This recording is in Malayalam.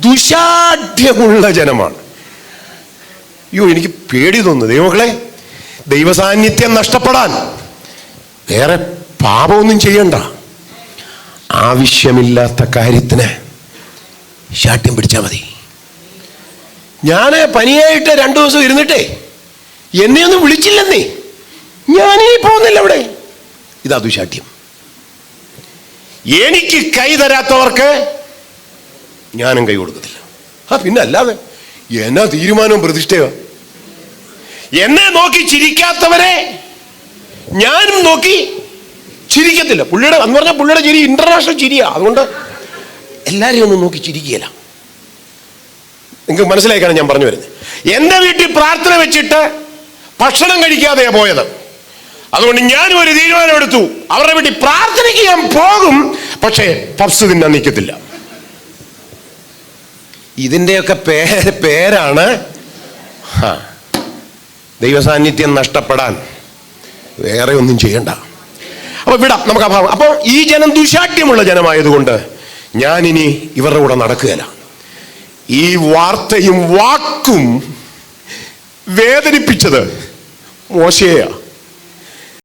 ദുശാഠ്യമുള്ള ജനമാണ്. അയ്യോ, എനിക്ക് പേടി തോന്നുന്നു. ദൈവമക്കളെ, ദൈവസാന്നിധ്യം നഷ്ടപ്പെടാൻ വേറെ പാപമൊന്നും ചെയ്യണ്ട. ആവശ്യമില്ലാത്ത കാര്യത്തിന് ശാഠ്യം പിടിച്ചാൽ മതി. ഞാൻ പനിയായിട്ട് 2 ദിവസം ഇരുന്നിട്ടേ എന്നെയൊന്നും വിളിച്ചില്ലെന്നേ, ഞാനീ പോകുന്നില്ല അവിടെ. ഇതാ ദുശാഠ്യം. എനിക്ക് കൈ തരാത്തവർക്ക് ഞാനും കൈ കൊടുക്കത്തില്ല. പിന്നെ അല്ലാതെ എന്നാ തീരുമാനവും പ്രതിഷ്ഠയോ? എന്നെ നോക്കി ചിരിക്കാത്തവരെ ഞാനും നോക്കി ചിരിക്കത്തില്ല. പുള്ളിയുടെ എന്ന് പറഞ്ഞാൽ പുള്ളിയുടെ ചിരി ഇന്റർനാഷണൽ ചിരിയാ. അതുകൊണ്ട് എല്ലാവരെയും ഒന്നും നോക്കി ചിരിക്കുകയില്ല. നിങ്ങൾക്ക് മനസ്സിലാക്കാണ് ഞാൻ പറഞ്ഞു വരുന്നത്. എൻ്റെ വീട്ടിൽ പ്രാർത്ഥന വെച്ചിട്ട് ഭക്ഷണം കഴിക്കാതെയാ പോയത്. അതുകൊണ്ട് ഞാനും ഒരു തീരുമാനമെടുത്തു, അവരുടെ വീട്ടിൽ പ്രാർത്ഥനയ്ക്ക് ഞാൻ പോകും, പക്ഷേ പപ്സ് തിന്നാൻ നിൽക്കത്തില്ല. ഇതിൻ്റെയൊക്കെ പേരാണ് ദൈവസാന്നിധ്യം നഷ്ടപ്പെടാൻ വേറെ ഒന്നും ചെയ്യണ്ട. അപ്പൊ വിടാം നമുക്ക് അഭാവം. അപ്പോൾ ഈ ജനം ദുശാഠ്യമുള്ള ജനമായതുകൊണ്ട് ഞാനിനി ഇവരുടെ കൂടെ നടക്കുകയില്ല. ഈ വാർത്തയും വാക്കും വേദനിപ്പിച്ചത് മോശെയാ.